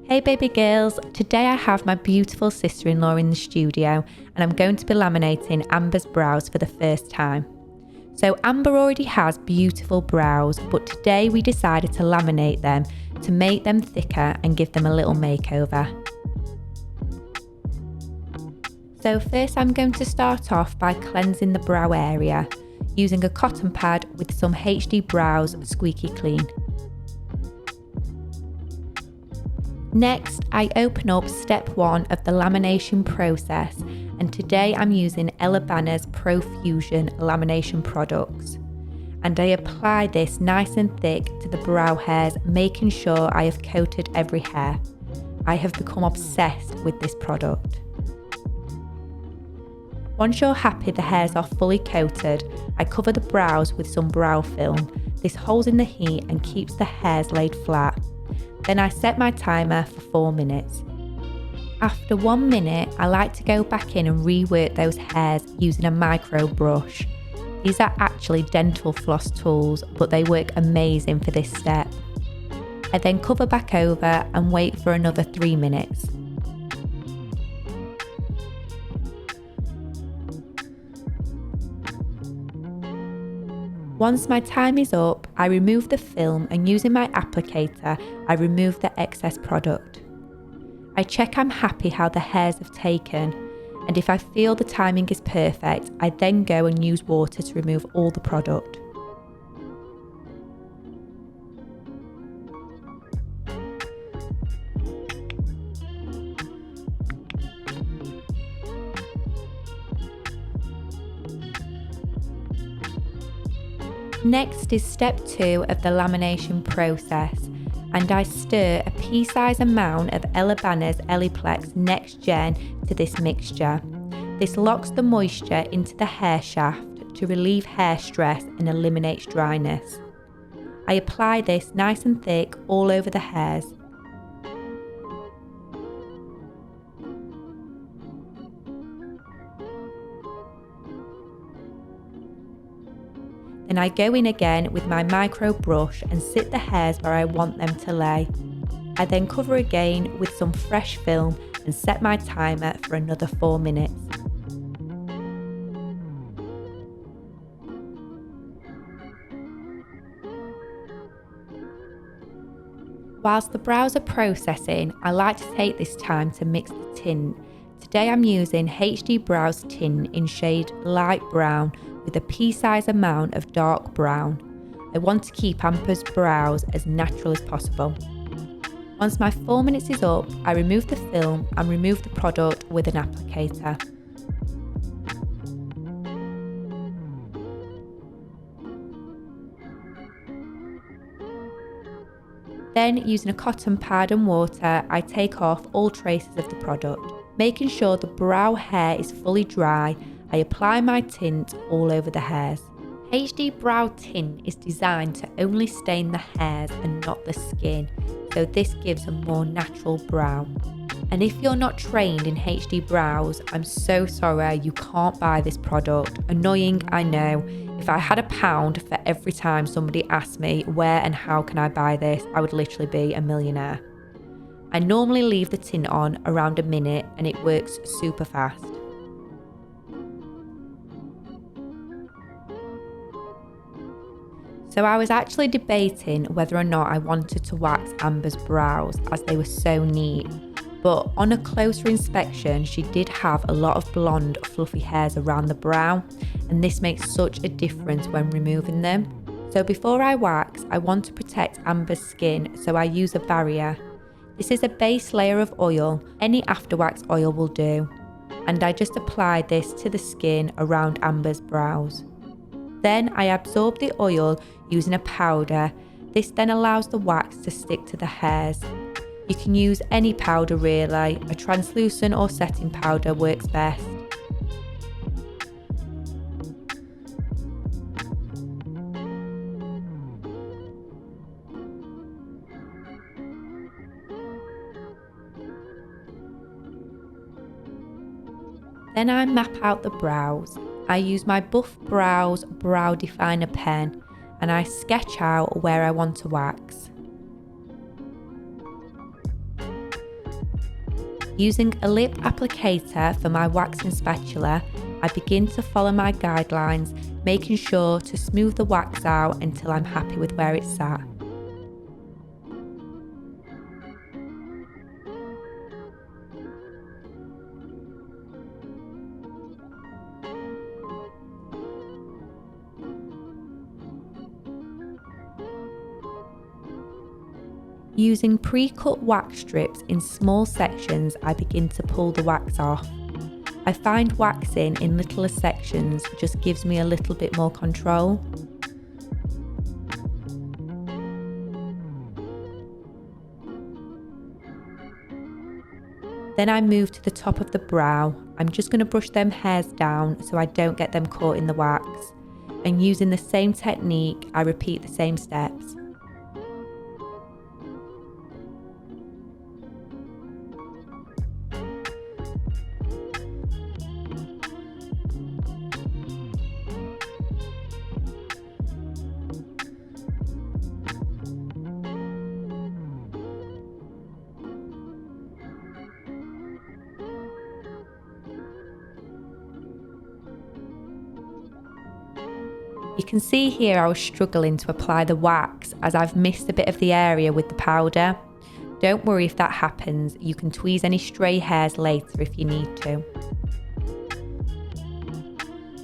Hey baby girls, today I have my beautiful sister-in-law in the studio and I'm going to be laminating Amber's brows for the first time. So Amber already has beautiful brows, but today we decided to laminate them to make them thicker and give them a little makeover. So first I'm going to start off by cleansing the brow area using a cotton pad with some HD Brows Squeaky Clean. Next, I open up step 1 of the lamination process, and today I'm using Huyana's Profusion lamination products. And I apply this nice and thick to the brow hairs, making sure I have coated every hair. I have become obsessed with this product. Once you're happy the hairs are fully coated, I cover the brows with some brow film. This holds in the heat and keeps the hairs laid flat. Then I set my timer for 4 minutes. After 1 minute, I like to go back in and rework those hairs using a micro brush. These are actually dental floss tools, but they work amazing for this step. I then cover back over and wait for another 3 minutes. Once my time is up, I remove the film and using my applicator, I remove the excess product. I check I'm happy how the hairs have taken, and if I feel the timing is perfect, I then go and use water to remove all the product. Next is step 2 of the lamination process, and I stir a pea-sized amount of Huyana's Eliplex Next Gen to this mixture. This locks the moisture into the hair shaft to relieve hair stress and eliminates dryness. I apply this nice and thick all over the hairs. Then I go in again with my micro brush and sit the hairs where I want them to lay. I then cover again with some fresh film and set my timer for another 4 minutes. Whilst the brows are processing, I like to take this time to mix the tint. Today I'm using HD Brows tint in shade light brown with a pea-sized amount of dark brown. I want to keep Amber's brows as natural as possible. Once my 4 minutes is up, I remove the film and remove the product with an applicator. Then, using a cotton pad and water, I take off all traces of the product. Making sure the brow hair is fully dry, I apply my tint all over the hairs. HD Brow tint is designed to only stain the hairs and not the skin, so this gives a more natural brow. And if you're not trained in HD Brows, I'm so sorry you can't buy this product. Annoying, I know. If I had £1 for every time somebody asked me where and how can I buy this, I would literally be a millionaire. I normally leave the tint on around a minute and it works super fast. So I was actually debating whether or not I wanted to wax Amber's brows as they were so neat, but on a closer inspection she did have a lot of blonde fluffy hairs around the brow, and this makes such a difference when removing them. So before I wax, I want to protect Amber's skin, so I use a barrier. This is a base layer of oil, any after wax oil will do, and I just apply this to the skin around Amber's brows. Then I absorb the oil using a powder. This then allows the wax to stick to the hairs. You can use any powder really, a translucent or setting powder works best. Then I map out the brows. I use my Buff Brows Brow Definer pen and I sketch out where I want to wax. Using a lip applicator for my waxing spatula, I begin to follow my guidelines, making sure to smooth the wax out until I'm happy with where it's sat. Using pre-cut wax strips in small sections, I begin to pull the wax off. I find waxing in littler sections just gives me a little bit more control. Then I move to the top of the brow. I'm just going to brush them hairs down so I don't get them caught in the wax. And using the same technique, I repeat the same steps. You can see here I was struggling to apply the wax as I've missed a bit of the area with the powder. Don't worry if that happens, you can tweeze any stray hairs later if you need to.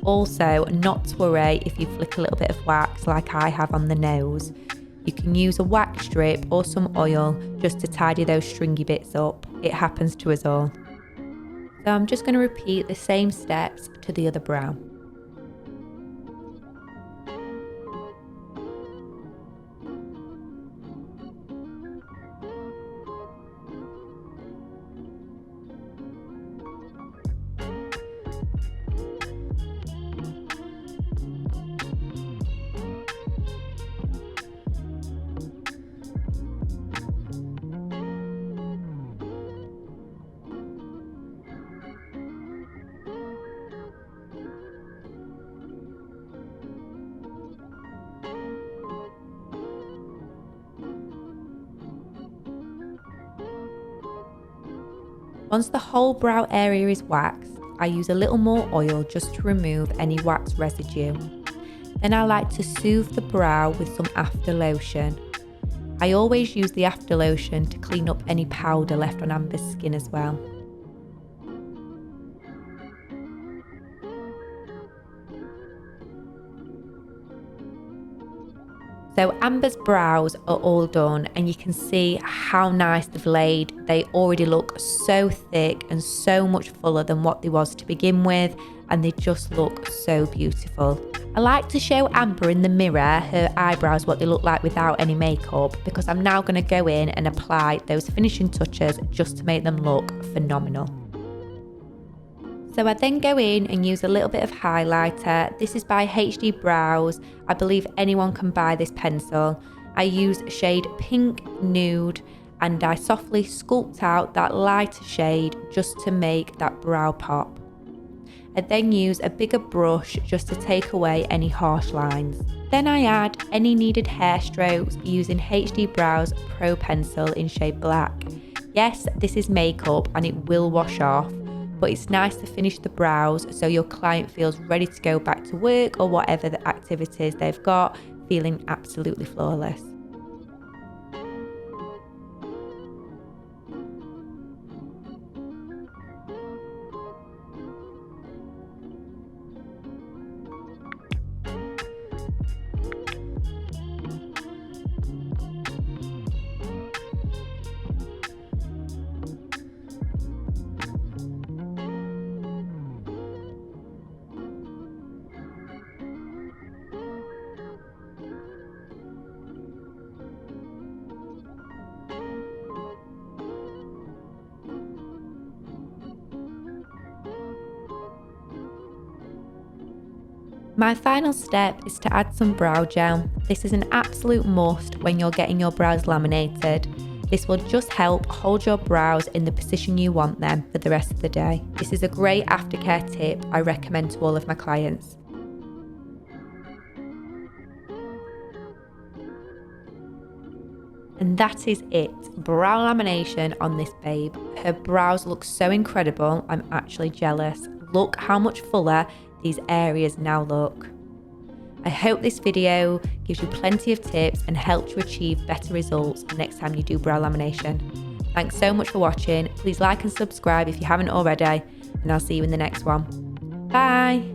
Also, not to worry if you flick a little bit of wax like I have on the nose. You can use a wax strip or some oil just to tidy those stringy bits up. It happens to us all. So I'm just going to repeat the same steps to the other brow. Once the whole brow area is waxed, I use a little more oil just to remove any wax residue. Then I like to soothe the brow with some after lotion. I always use the after lotion to clean up any powder left on Amber's skin as well. So Amber's brows are all done and you can see how nice they've laid. They already look so thick and so much fuller than what they was to begin with, and they just look so beautiful. I like to show Amber in the mirror her eyebrows what they look like without any makeup, because I'm now going to go in and apply those finishing touches just to make them look phenomenal. So I then go in and use a little bit of highlighter. This is by HD Brows. I believe anyone can buy this pencil. I use shade Pink Nude and I softly sculpt out that lighter shade just to make that brow pop. I then use a bigger brush just to take away any harsh lines. Then I add any needed hair strokes using HD Brows Pro Pencil in shade Black. Yes, this is makeup and it will wash off, but it's nice to finish the brows so your client feels ready to go back to work or whatever the activities they've got, feeling absolutely flawless. My final step is to add some brow gel. This is an absolute must when you're getting your brows laminated. This will just help hold your brows in the position you want them for the rest of the day. This is a great aftercare tip I recommend to all of my clients. And that is it, brow lamination on this babe. Her brows look so incredible, I'm actually jealous. Look how much fuller these areas now look. I hope this video gives you plenty of tips and helps you achieve better results next time you do brow lamination. Thanks so much for watching. Please like and subscribe if you haven't already, and I'll see you in the next one. Bye.